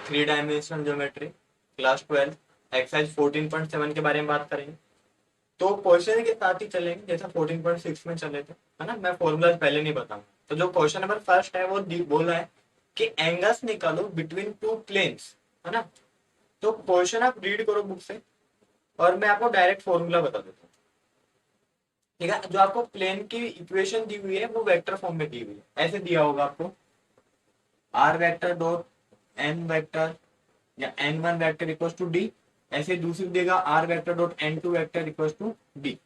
Three dimensional geometry class 12 exercise 14.7 के बारे में बात करेंगे। तो क्वेश्चन के साथ ही चलेंगे जैसा 14.6 में चले थे, है ना। मैं फॉर्मूला पहले नहीं बताऊंगा। तो जो क्वेश्चन नंबर फर्स्ट है वो बोला है कि एंगल्स निकालो बिटवीन टू प्लेन्स, है ना। तो क्वेश्चन आप रीड करो बुक से और मैं आपको डायरेक्ट फॉर्मूला बता देता हूँ। ठीक है, जो आपको प्लेन की इक्वेशन दी हुई है वो वेक्टर फॉर्म में दी हुई है। ऐसे दिया होगा आपको are vector dot N vector या n one vector equal to d. ऐसे दूसरी देगा r vector dot n two vector equal to d.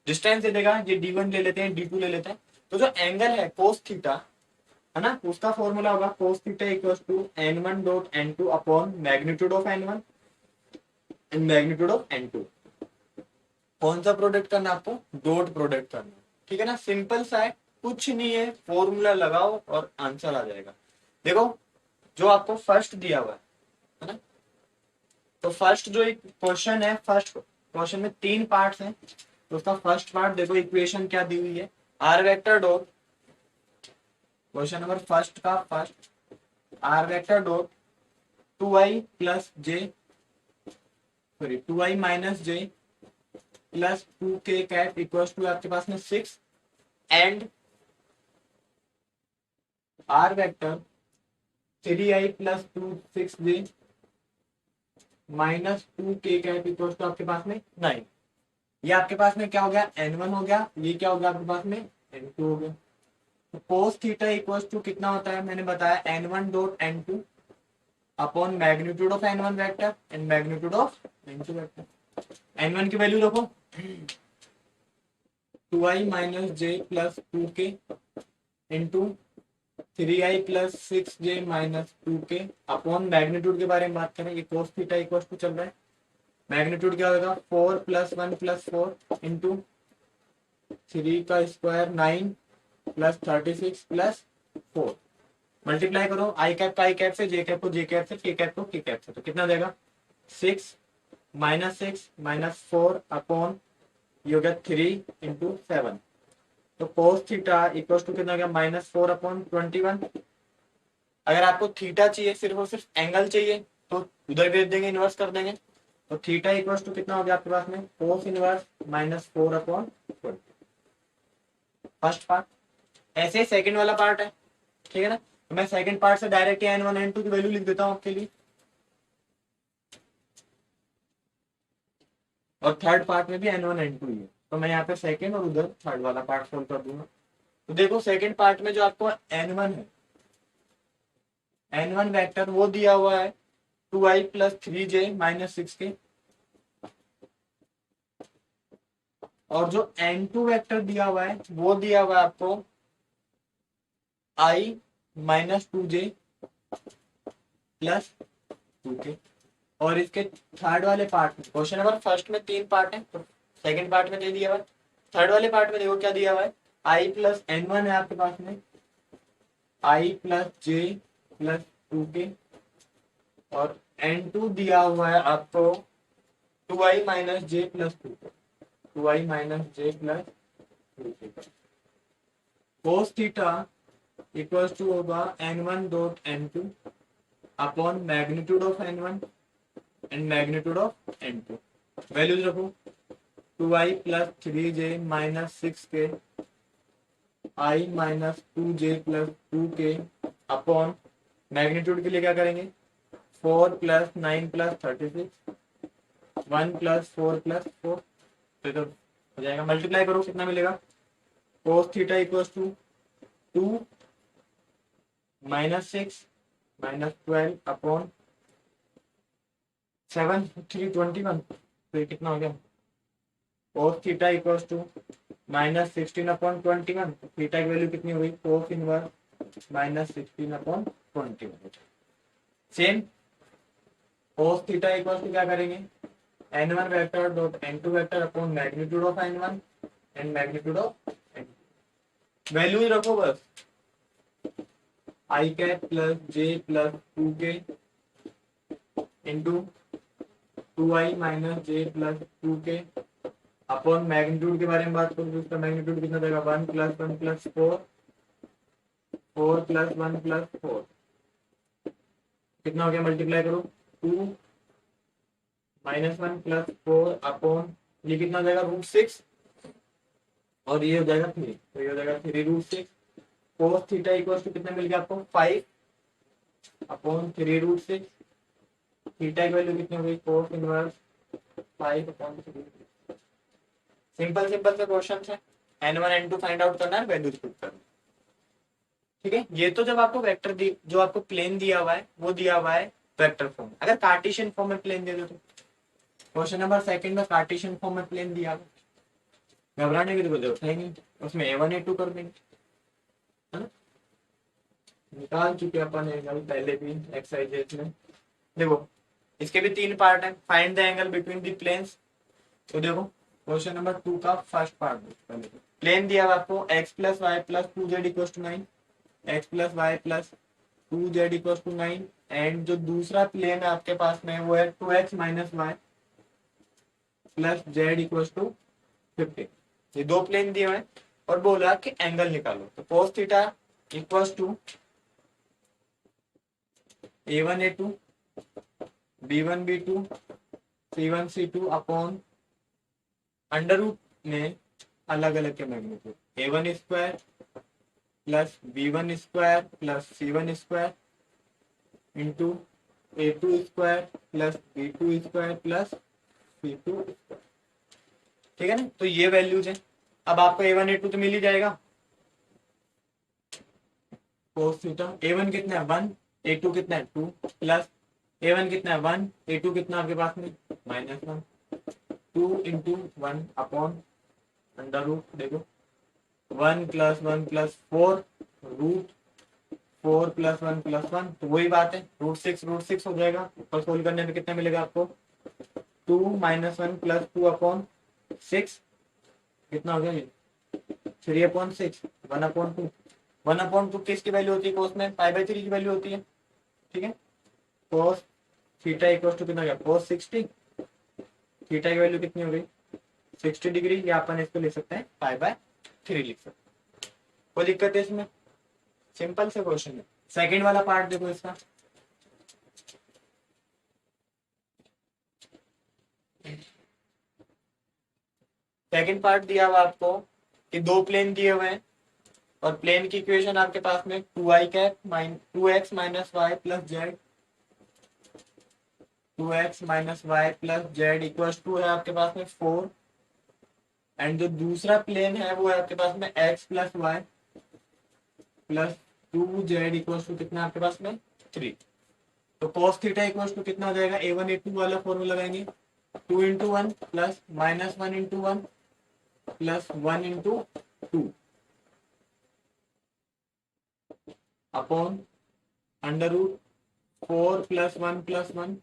Distance दे देगा, ये डी वन ले लेते हैं, डी टू ले लेते हैं। तो जो एंगल है कोस थीटा, है ना, उसका फॉर्मूला होगा cos theta equal to n one dot n two upon magnitude of n one and magnitude of n two. कौन सा प्रोडक्ट करना है आपको? डॉट प्रोडक्ट करना है। ठीक है ना, सिंपल सा है, कुछ नहीं है, फॉर्मूला लगाओ और आंसर आ जाएगा। देखो जो आपको फर्स्ट दिया हुआ है ना, तो फर्स्ट जो एक क्वेश्चन है, फर्स्ट क्वेश्चन में तीन पार्ट्स हैं। तो उसका फर्स्ट पार्ट देखो, इक्वेशन क्या दी हुई है, r vector dot, question number first का first, r vector dot two i plus j, sorry two i minus j plus two k cap equal to आपके पास में 6 and r vector 3i plus 6j minus 2k cap equal to आपके पास में 9। ये आपके पास में क्या हो गया? n1 हो गया। ये क्या हो गया आपके पास में? n2 हो गया। तो कोस थीटा इक्वल टू कितना होता है? मैंने बताया n1 dot n2 upon magnitude of n1 vector and magnitude of n2 vector. n1 की वैल्यू रखो 2i minus j plus 2k into 3i plus 6j minus 2k upon magnitude के बारे में बात करें, ये कोस थीटा इक्वल टू चल रहा है। मैग्नीट्यूड क्या होगा? 4 प्लस 1 प्लस 4 इंटू 3 का स्क्वायर 9 प्लस 36 प्लस 4। मल्टीप्लाई करो आई कैप का आई कैप से, जे कैप को जे कैप से, के कैप को के कैप से, तो कितना देगा? 6 माइनस 4 अपॉन ये हो गया 3 इंटू 7। तो कोस थीटा इक्वल टू कितना हो गया? -4 अपॉन 21। अगर आपको थीटा चाहिए, सिर्फ और सिर्फ एंगल चाहिए, तो उधर भेज देंगे, इन्वर्स कर देंगे। तो थीटा इक्वल टू कितना हो गया आपके पास में? Cos inverse -4 upon 20। First part. ऐसे सेकंड वाला पार्ट है, ठीक है ना। तो मैं सेकंड पार्ट से डायरेक्ट n1 n2 की वैल्यू लिख देता हूं आपके लिए, और थर्ड पार्ट में भी n1 n2 ही है। तो मैं यहाँ पे सेकंड और उधर थर्ड वाला पार्ट सोल्व कर दूंगा। तो देखो सेकंड पार्ट में जो आपको n1 है, n1 वेक्टर वो दिया हुआ है 2i plus 3j minus 6k, और जो n2 वेक्टर दिया हुआ है वो दिया हुआ है आपको i minus 2j plus 2k। और इसके थर्ड वाले पार्ट में, क्वेश्चन नंबर फर्स्ट में तीन पार्ट है, तो सेकंड पार्ट में दे दिया हुआ है। थर्ड वाले पार्ट में देखो क्या दिया हुआ है, i प्लस n1 है आपके पास में, i plus j plus 2k, और n2 दिया हुआ है आपको 2i minus j plus 2k, 2i minus j plus 2k। Cos theta equals to होगा n1 dot n2 upon magnitude of n1 and magnitude of n2। Values रखो 2i plus 3j minus 6k, i minus 2j plus 2k upon magnitude के लिए क्या करेंगे? 4 plus 9 plus 36, 1 plus 4 plus 4, तो हो जाएगा। Multiply करो कितना मिलेगा? Cos theta equals to 2 minus 6 minus 12 upon 7 3 21, तो ये कितना हो गया? Cos theta equals to minus 16 upon 21, theta की वैल्यू कितनी हुई? Cos inverse minus 16 upon 21। Same cos theta equals to क्या करेंगे? n1 vector dot n2 vector upon magnitude of n1 and magnitude of n2। Value रखो बस, i cap plus j plus 2k into 2i minus j plus 2k upon magnitude के बारे में बात करूँ तो उसका मैग्नीट्यूड कितना देगा? 1 प्लस 1 प्लस 4, 4 प्लस 1 प्लस 4। कितना हो गया, मल्टीप्लाई करो 2 -1 + 4 अपॉन ये कितना हो जाएगा √6 और ये हो जाएगा 3, तो ये हो जाएगा 3√6 cos थीटा इक्वल टू कितना मिल गया आपको 5 अपॉन 3√6। थीटा की वैल्यू कितनी हो गई cos inverse 5 upon 3। Simple simple से क्वेश्चन है, n1 n2 फाइंड आउट करना है, वैल्यूज पुट करना। ठीक है, ये तो जब आपको वेक्टर दी, जो आपको प्लेन दिया हुआ है वो दिया हुआ है वेक्टर फॉर्म। अगर कार्टेशियन फॉर्म में प्लेन दे दो तो क्वेश्चन नंबर सेकंड में कार्टेशियन फॉर्म में प्लेन दिया हुआ, घबराने की तो कोई जरूरत है नहीं, उसमें a1 a2 कर देंगे, है ना। निकाल चुके अपन एंगल पहले भी एक्सरसाइजेस में। देखो इसके भी 3 पार्ट है, find the angle between the planes. तो देखो क्वेश्चन नंबर 2 का फर्स्ट पार्ट पहले प्लेन दिया हुआ आपको x + y + 2z = 9, x + y + 2z = 9 and जो दूसरा प्लेन है आपके पास में वो है 2x - y + z = 15। ये दो प्लेन दिए हुए हैं और बोला कि एंगल निकालो, तो cos theta equals to a1 a2 b1 b2 c1 c2 upon under root में अलग अलग के magnitude a1 square plus b1 square plus c1 square into a2 square plus b2 square plus c2 square. ठीक है ना, तो ये values है। अब आपको a1 a2 तो मिल ही जाएगा, cos थीटा a1 कितना है 1, a2 कितना है 2 प्लस a1 कितना है 1, a2 कितना आपके पास में -1, 2 × 1 अपॉन अंडर रूट, देखो 1 + 1 + 4 √4 + 1 + 1, तो वही बात है √6 हो जाएगा। ऊपर सोल्व करने पे कितना मिलेगा आपको 2 - 1 + 2 अपॉन 6, कितना हो गया ये 3/6, 1/2, 1/2 किसकी वैल्यू होती है कोस में, π/3 की वैल्यू होती है। ठीक है, cos थीटा इक्वल टू कितना हो गया cos 60, थीटा की वैल्यू कितनी हो गई 60 डिग्री, या अपन इसको लिख सकते हैं π/3 लिख सकते हैं। कोई दिक्कत है इसमें, सिंपल से क्वेश्चन है। सेकंड वाला पार्ट देखो इसका, सेकंड पार्ट दिया हुआ आपको कि दो प्लेन दिए हुए हैं और प्लेन की इक्वेशन आपके पास में 2x - y + z 2x - y + z equals to है आपके पास में 4 एंड जो दूसरा प्लेन है वो है आपके पास में x + y + 2z equals to कितना आपके पास में 3। तो cos थीटा इक्वल्स टू कितना हो जाएगा, a1 a2 वाला फॉर्मूला लगाएंगे 2 × 1 plus -1 × 1 plus 1 × 2 upon under root 4 + 1 + 1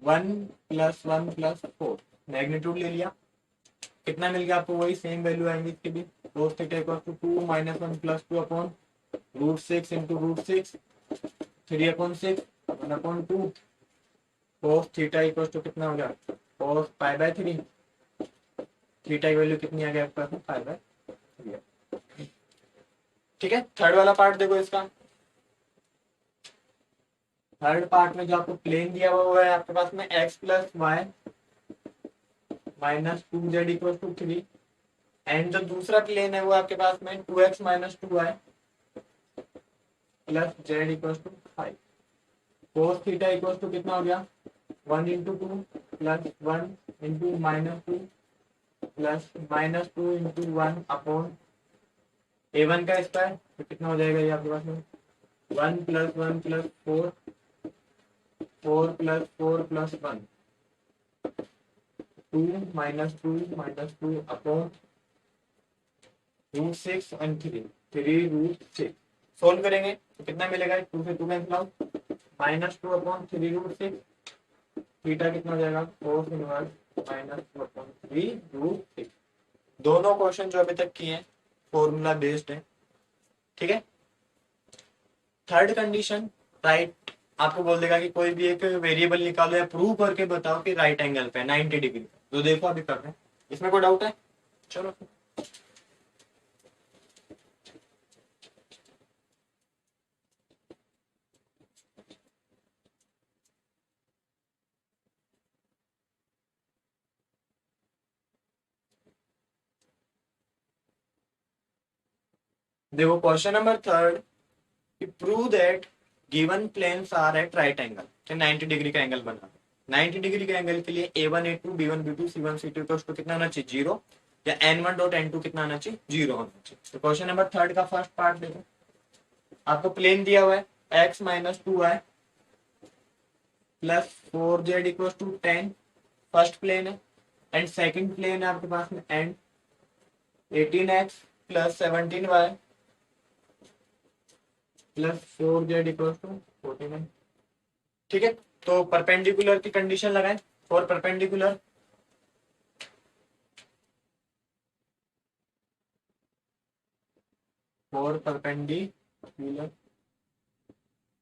1 + 1 + 4, magnitude ले लिया, कितना मिल गया आपको, वही सेम वैल्यू आएंगी इसकी भी। cos थीटा इक्वल टू 2 - 1 + 2 अपॉन √6 × √6 3/6 1/2 cos थीटा इक्वल टू कितना हो गया cos π/3, थीटा की वैल्यू कितनी आ गई आपके पास π/3। ठीक है, थर्ड वाला पार्ट देखो इसका, थर्ड पार्ट में जो आपको प्लेन दिया हुआ है आपके पास में x + y - 2z = 3 एंड जो दूसरा प्लेन है वो आपके पास में 2x - 2y + z = 5। cos theta equal to कितना हो गया 1 × 2 प्लस 1 × -2 प्लस -2 × 1 अपॉन a1 का स्क्वायर, तो कितना हो जाएगा ये आपके पास में 1 + 1 + 4 4 + 4 + 1 2 - 2 अपॉन √6 एंड 3 सोल्व करेंगे तो कितना मिलेगा, 2 से 2 कैंसिल आउट -2 अपॉन 3√6, थीटा कितना हो जाएगा cos इनवर्स -2 अपॉन 3√6। दोनों क्वेश्चन जो अभी तक किए हैं फॉर्मूला बेस्ड है। ठीक है, थर्ड कंडीशन राइट, आपको बोल देगा कि कोई भी एक वेरिएबल निकालो या प्रूव करके बताओ कि राइट एंगल पे 90 डिग्री, तो देखो अभी कर रहे हैं, इसमें कोई डाउट है, चलो। देखो question number third, prove that given planes are at right angle, 90 degree का एंगल बना। 90 डिग्री के एंगल के लिए A1 A2 B1 B2 C1 C2 को कितना होना चाहिए, जीरो, या N1 डॉट N2 कितना होना चाहिए, जीरो होना चाहिए। तो क्वेश्चन नंबर थर्ड का फर्स्ट पार्ट देखो, आपको प्लेन दिया हुआ है x minus 2y plus 4z equal to 10, first plane है। एंड सेकंड प्लेन है आपके पास में and 18x plus 17y plus 4z equal to 49। ठीक है, तो परपेंडिकुलर की कंडीशन लगाएं। For perpendicular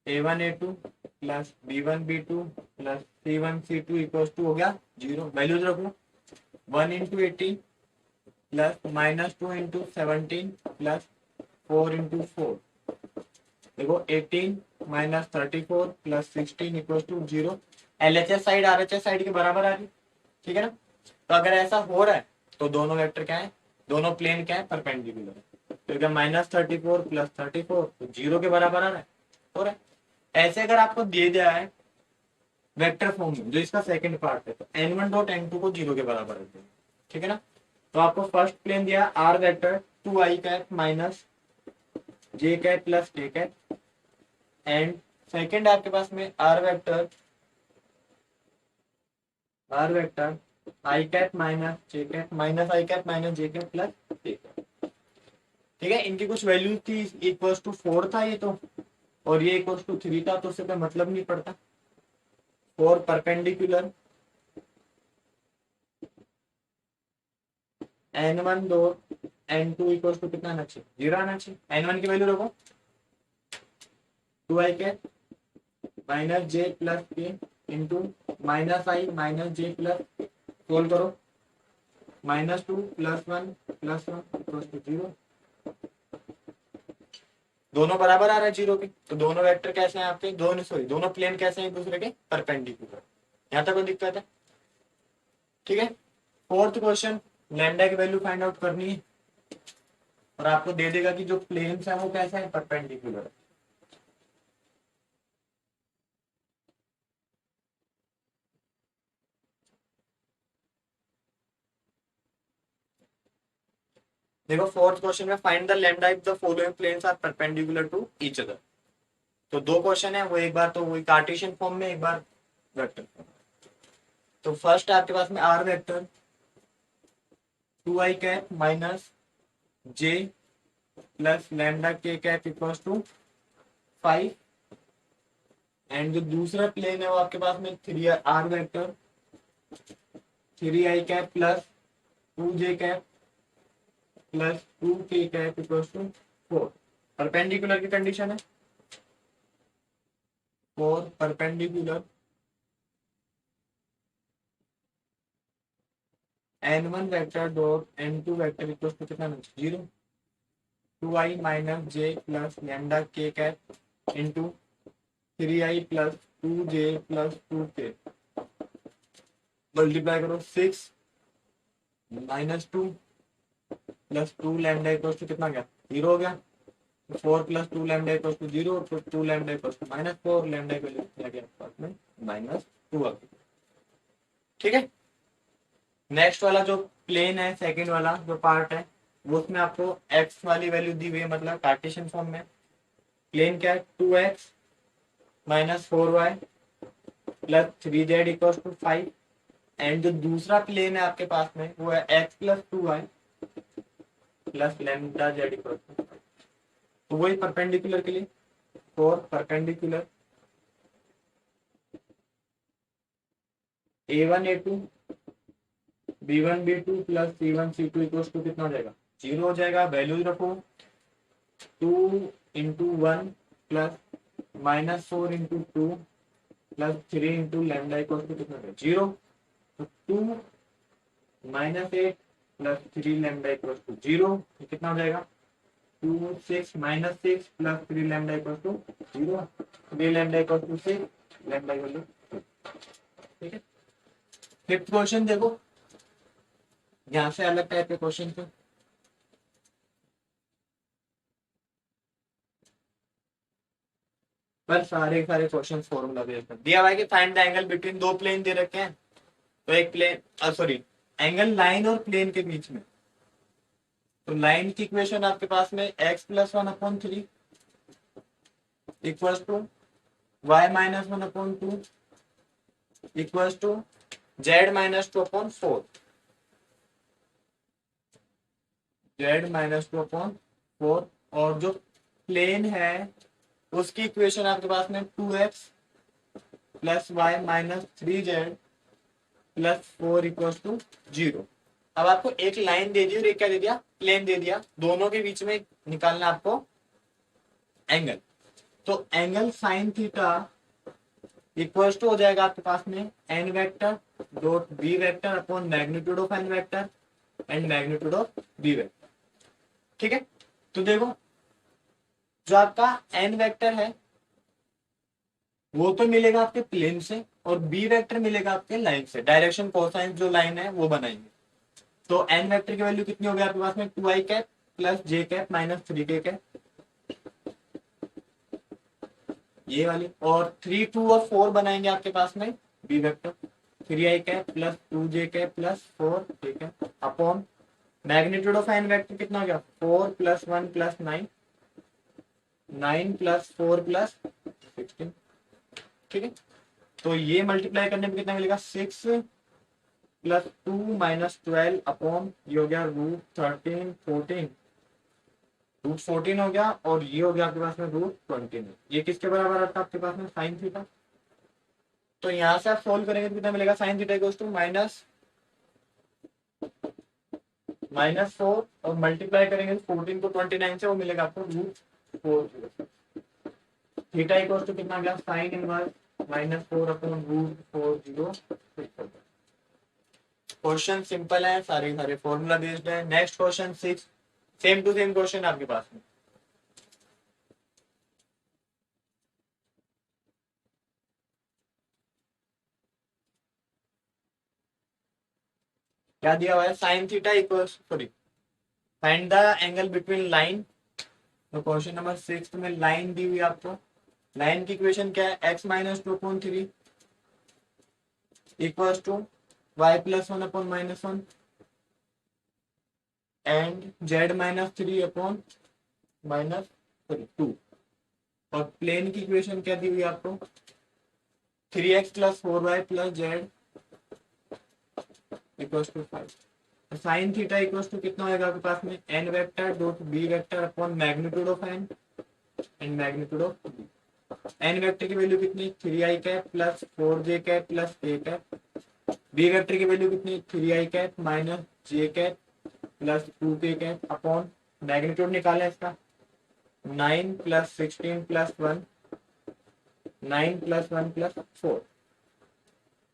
A1 A2 plus B1 B2 plus C1 C2 equal to हो गया जीरो। वैल्यूज रखो, 1 into 18 plus minus 2 into 17 plus 4 into 4। देखो 18 minus 34 plus 16 equal to zero. LHS side RHS side के बराबर आ रही, ठीक है ना। तो अगर ऐसा हो रहा है तो दोनों वेक्टर क्या है, दोनों प्लेन क्या है, परपेंडिकुलर है। तो क्या माइनस 34 प्लस 34 तो जीरो के बराबर आ रहा है, हो रहा है। ऐसे अगर आपको दे दिया है वेक्टर फॉर्म में, जो इसका सेकंड पार्ट है, तो N1 डॉट N2 को जीरो के बराबर रख देंगे, ठीक है ना। तो आपको फर्स्ट प्लेन दिया R vector 2i cap minus j cap plus k cap, and second आपके पास में R vector i cap minus j cap minus i cap minus j cap plus k cap. ठीक है, इनकी कुछ वैल्यू थी, equals to 4 था ये तो, और ये इक्वल्स टू 3 था, तो उससे कोई मतलब नहीं पड़ता। फॉर परपेंडिकुलर N1 दो N2 इक्वल्स टू कितना आना चाहिए, जीरो आना चाहिए। N1 की वैल्यू रखो 2i cap minus j plus k into minus i minus j plus, solve करो, minus 2 plus 1 plus 1 equals to zero. दोनों बराबर आ रहा है जीरो के, तो दोनों वेक्टर कैसे हैं आपके, दोनों प्लेन कैसे हैं एक दूसरे के, परपेंडिकुलर। यहाँ तक कोई दिक्कत है, ठीक है। फोर्थ क्वेश्चन, लैम्डा की वैल्यू फाइंड आउट करनी है, और आपको दे देगा कि जो प्लेन्स है वो कैसे है, परपेंडिकुलर। देखो फोर्थ क्वेश्चन में find the lambda if the following planes are perpendicular to each other. तो दो क्वेश्चन है, वो एक बार तो वही कार्टेशियन फॉर्म में, एक बार वेक्टर फॉर्म। तो फर्स्ट आपके पास में r vector 2i cap minus j plus lambda k cap equals to 5, and जो दूसरा प्लेन है वो आपके पास में 3r vector 3i cap plus 2j cap plus 2k cap equals to 4। Perpendicular की कंडीशन है, for perpendicular N1 vector dot N2 vector equals to कितना, zero. 2i minus j plus lambda k cap into 3i plus 2j plus 2k, multiply करो 6 minus 2 plus 2 lambda equals to कितना गया, zero हो गया। 4 plus 2 lambda equals to zero, तो 2 lambda equals to minus 4, lambda equal to minus 2 आ गया, ठीक है। नेक्स्ट वाला जो प्लेन है, सेकंड वाला जो पार्ट है, वो उसमें आपको x वाली वैल्यू दी हुई है, मतलब कार्टेशियन फॉर्म में। प्लेन क्या है, 2x minus 4y plus 3z equals to 5, and जो दूसरा प्लेन है आपके पास में वो है x plus 2y plus lambda z equals to 5। तो वही परपेंडिकुलर के लिए, for perpendicular A1 A2 B1 B2 plus C1 C2 equals to कितना हो जाएगा, जीरो हो जाएगा। वैल्यूज रखो 2 into 1 plus minus 4 into 2 plus 3 into lambda equals to कितना हो जाएगा, जीरो। तो 2 minus 8 plus 3 lambda equals to zero, ये कितना हो जाएगा, 2 6 minus 6 plus 3 lambda equals to zero. 3 lambda equals to 6, lambda equal to, ठीक है। फिफ्थ क्वेश्चन देखो, यहाँ से अलग टाइप के क्वेश्चन थे। पर सारे सारे क्वेश्चन फॉर्मूला बेस्ड है। दिया हुआ है कि फाइंड द एंगल बिटवीन दो प्लेन दे रखे हैं, तो एक प्लेन सॉरी एंगल लाइन और प्लेन के बीच में। तो लाइन की इक्वेशन आपके पास में x+1/3 equals to y-1/2 equals to z-2/4 z-2/4 और जो प्लेन है उसकी इक्वेशन आपके पास में 2x + y-3z+4 इक्वल्स टू 0। अब आपको एक लाइन दे दी और एक क्या दे दिया, प्लेन दे दिया, दोनों के बीच में निकालना आपको एंगल। तो angle sine theta equals to हो जाएगा आपके पास में n vector dot b vector upon magnitude of n vector and magnitude of b vector. ठीक है, तो देखो जो आपका n वेक्टर है वो तो मिलेगा आपके प्लेन से और b वेक्टर मिलेगा आपके लाइन से। डायरेक्शन कोसाइन जो लाइन है वो बनाएंगे। तो n वेक्टर की वैल्यू कितनी होगी आपके पास में 2i cap plus j cap minus 3k cap, ये वाली। और 3, 2 और 4 बनाएंगे आपके पास में b vector 3i cap plus 2j cap plus 4k cap upon magnitude of n vector कितना हो गया 4 + 1 + 9 9 + 4 + 16। ठीक है, तो ये मल्टीप्लाई करने में कितना मिलेगा 6 + 2 - 12 अपॉन ये हो गया √13 14 √14 हो गया और ये हो गया आपके पास में √20। ये किसके बराबर आता है आपके पास में साइन थीटा। तो यहां से आप सोल्व करेंगे तो कितना मिलेगा साइन थीटा इक्वल्स टू -4 और मल्टीप्लाई करेंगे 14 को 29 से, वो मिलेगा आपको √4। थीटा इक्वल्स टू कितना गया sine inverse -4 upon √40। Question simple है, सारे सारे फॉर्मूला बेस्ड है। Next question 6, same to same question आपके पास में। क्या दिया हुआ है sine theta equals sorry find the angle between line. तो क्वेश्चन नंबर 6 में लाइन दी हुई आपको। लाइन की इक्वेशन क्या है x-2/3 equals to y+1/-1 and z-3/-2। और प्लेन की इक्वेशन क्या दी हुई है आपको 3x + 4y + z equals to 5। Sine theta equals to कितना होगा आपके पास में n vector dot b vector upon magnitude of n and magnitude of b। n vector की वैल्यू कितनी 3i cap plus 4j cap plus k cap. b vector की value कितनी 3i cap minus j cap plus 2k cap upon magnitude निकालें इसका 9 + 16 + 1 9 + 1 + 4।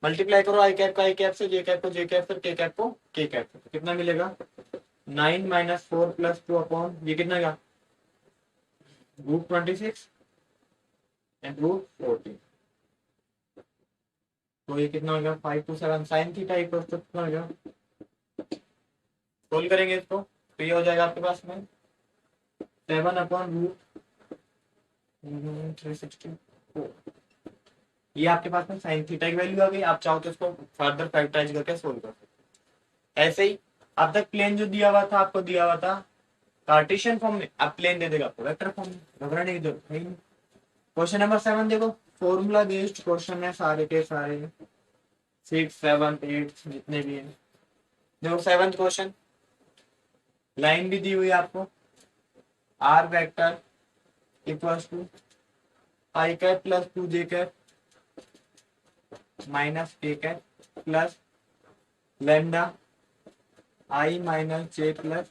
Multiply करो आई cap का आई cap से, जे cap को जे कैप से, के कैप को के कैप से, तो कितना मिलेगा 9 - 4 + 2 अपॉन ये कितना का √26 एंड √14। तो ये कितना हो गया 5 to 7 sine theta equal to कितना हो गया। सोल्व करेंगे इसको तो ये हो जाएगा आपके पास में 7/√364। ये आपके पास में साइन थीटा की वैल्यू आ गई। आप चाहो तो इसको फर्दर फैक्टराइज करके सोल्व कर सकते। ऐसे ही अब तक प्लेन जो दिया हुआ था आपको दिया हुआ था कार्टेशियन फॉर्म में, अब प्लेन दे देगा आपको वेक्टर फॉर्म में, घबराने की जरूरत नहीं। क्वेश्चन नंबर 7 देखो, फॉर्मूला बेस्ड क्वेश्चन है सारे के सारे, 6, 7, 8 जितने भी हैं। देखो 7th क्वेश्चन, लाइन भी दी हुई है आपको are vector equals to I cap plus 2j cap minus k cap plus lambda i minus j plus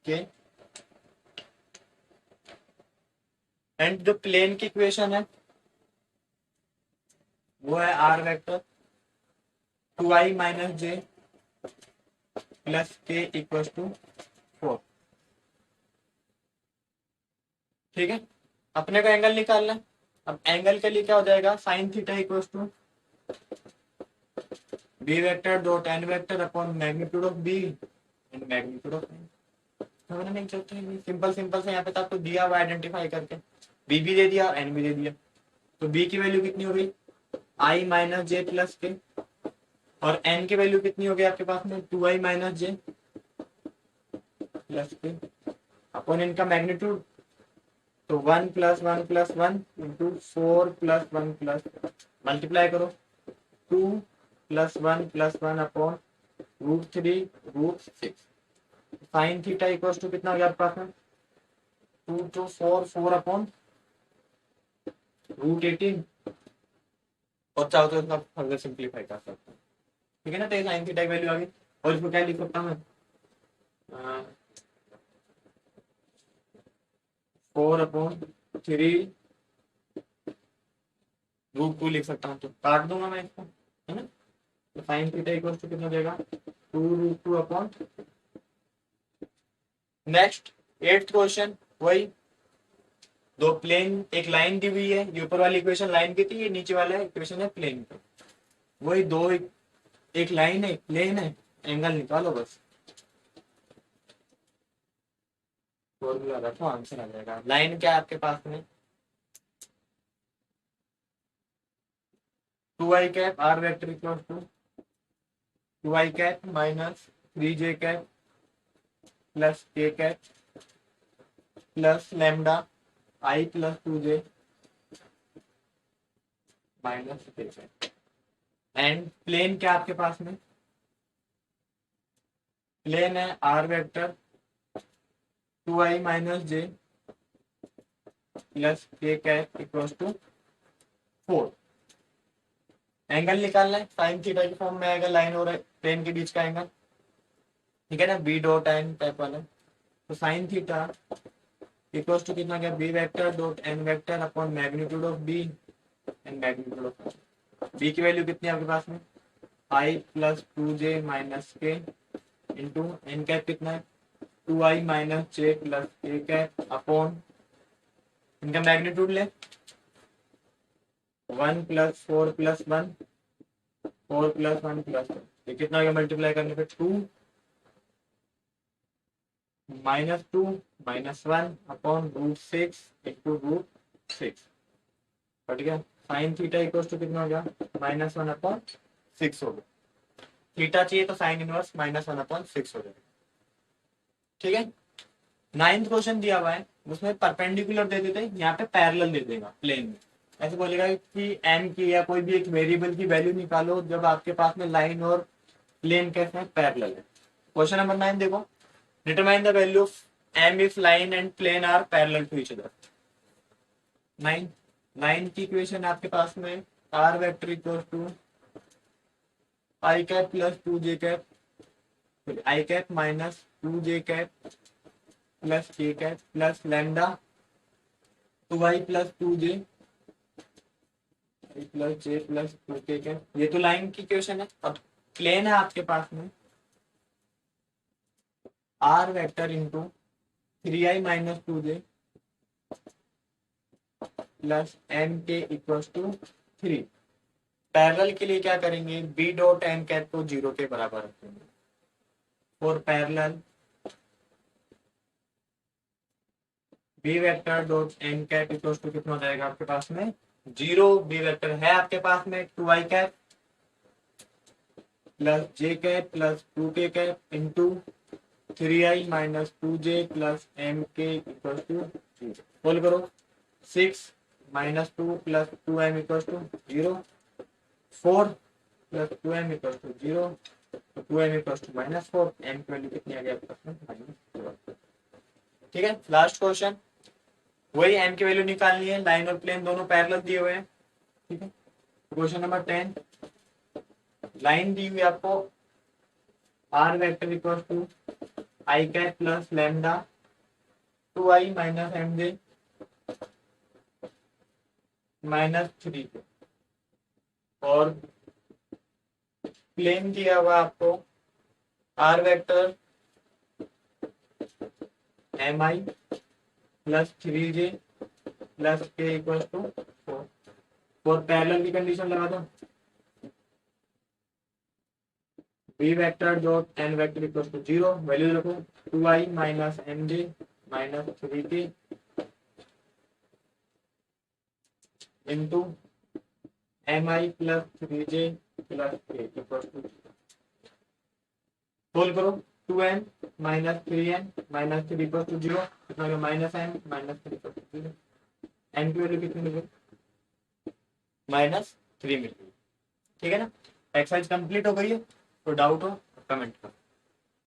k। And जो प्लेन की इक्वेशन है वो है r vector 2i minus j plus k equals to 4। ठीक है, अपने को angle निकालना है। अब एंगल के लिए क्या हो जाएगा sine theta equals to b vector dot N vector upon magnitude of b and magnitude of n. समझने नहीं चलते सिंपल सिंपल से यहाँ पे तो आपको दिया हुआ आइडेंटिफाई करके बी भी दे दिया और एन भी दे दिया। तो बी की वैल्यू कितनी हो गई, आई माइनस जे प्लस के, और एन की वैल्यू कितनी हो गई आपके पास में, 2i minus j plus k upon इनका मैग्नीट्यूड, तो 1 plus 1 plus 1 into 4 plus 1 plus, multiply करो, 2 plus 1 plus 1 upon √3 √6, sine theta equal to कितना हो गया आपके पास में, 2 to 4 4 अपॉन √18, और चाहो तो इसका फर्दर सिंप्लीफाई कर सकते हैं, ठीक है ना। तो ये साइन थीटा की वैल्यू आ गई, और इसको क्या लिख सकता हूँ मैं, 4/3 √2 लिख सकता हूँ, तो काट दूंगा मैं इसको, है ना। तो साइन थीटा इक्वल टू कितना देगा, 2 √2 अपॉन, नेक्स्ट 8th क्वेश्चन, वही दो प्लेन, एक लाइन दी हुई है, ये ऊपर वाली इक्वेशन लाइन की थी, ये नीचे वाला इक्वेशन है प्लेन का, वही दो एक लाइन है, प्लेन है, एंगल निकालो बस, फॉर्मूला रखो, आंसर आ जाएगा। लाइन क्या है आपके पास में, 2i cap r vector equal to 2i cap minus 3j cap plus k cap plus lambda i plus 2j minus k cap, and plane क्या आपके पास में, प्लेन है r vector 2i minus j plus k cap equal to 4, angle निकालना है, sine theta की form में आएगा, लाइन और प्लेन के बीच का एंगल, ठीक है ना, बी डॉट एन टाइप वाला, तो साइन थीटा इक्वल टू कितना गया, b vector dot N vector upon magnitude of b and magnitude of b की वैल्यू कितनी है आपके पास में, i plus 2j minus k into n cap कितना है, 2i minus j plus k cap upon इनका मैग्नीट्यूड ले, 1 प्लस 4 प्लस 1 4 प्लस 1 प्लस 1, ये कितना हो गया मल्टीप्लाई करने पे, 2 minus 2 minus 1 upon √6 into √6, cut गया, साइन थीटा इक्वल टू कितना हो गया, -1 अपॉन 6 हो गया, थीटा चाहिए तो साइन इनवर्स -1 अपॉन 6 हो जाएगा, ठीक है। 9th क्वेश्चन दिया हुआ है, उसमें परपेंडिकुलर दे देते, यहाँ पे पैरेलल दे देगा प्लेन में, ऐसे बोलेगा कि एम की या कोई भी एक वेरिएबल की वैल्यू निकालो जब आपके पास में लाइन और प्लेन कैसे है, पैरेलल है। क्वेश्चन नंबर 9 देखो, determine the value of m if line and plane are parallel to each other. 9 की इक्वेशन आपके पास में, r vector equal to I cap plus 2j cap, i cap minus 2j cap plus k cap plus lambda 2i plus 2j plus j plus 2k cap, ये तो line की equation है। अब plane है आपके पास में, r vector into 3i minus 2j plus m k equal to 3, parallel के लिए क्या करेंगे, बी डॉट एन कैप को 0 के बराबर रखेंगे, और parallel b vector dot n cap equal to कितना हो जाएगा आपके पास में, 0, बी वेक्टर है आपके पास में 2i cap plus j cap plus 2k cap into 3i minus 2j plus m k equal to 0, solve करो, 6 minus 2 plus 2m equal to 0, 4 plus 2m equal to 0, 2m equal to -4, m की value कितनी आ गई आपके पास में, -4, ठीक है। लास्ट क्वेश्चन, वही m की वैल्यू निकालनी है, लाइन और प्लेन दोनों पैरेलल दिए हुए हैं, ठीक है। क्वेश्चन नंबर 10, लाइन दी हुई आपको, are vector equal to I cap plus lambda 2i minus mj minus 3, और प्लेन दिया हुआ आपको, are vector mi plus 3j plus k equal to 4, और पैरेलल की कंडीशन लगा दो, B vector dot N vector equal to 0, value रखो, 2i minus mj माइनस 3k into M I plus 3j plus k equal to, solve करो, 2n minus 3n minus 3 equal to 0, कितना हो गया minus n minus 3 equal to 0, n की value कितनी मिली -3 मिली। ठीक है ना, एक्सरसाइज कंप्लीट हो गई है, तो डाउट हो कमेंट करो।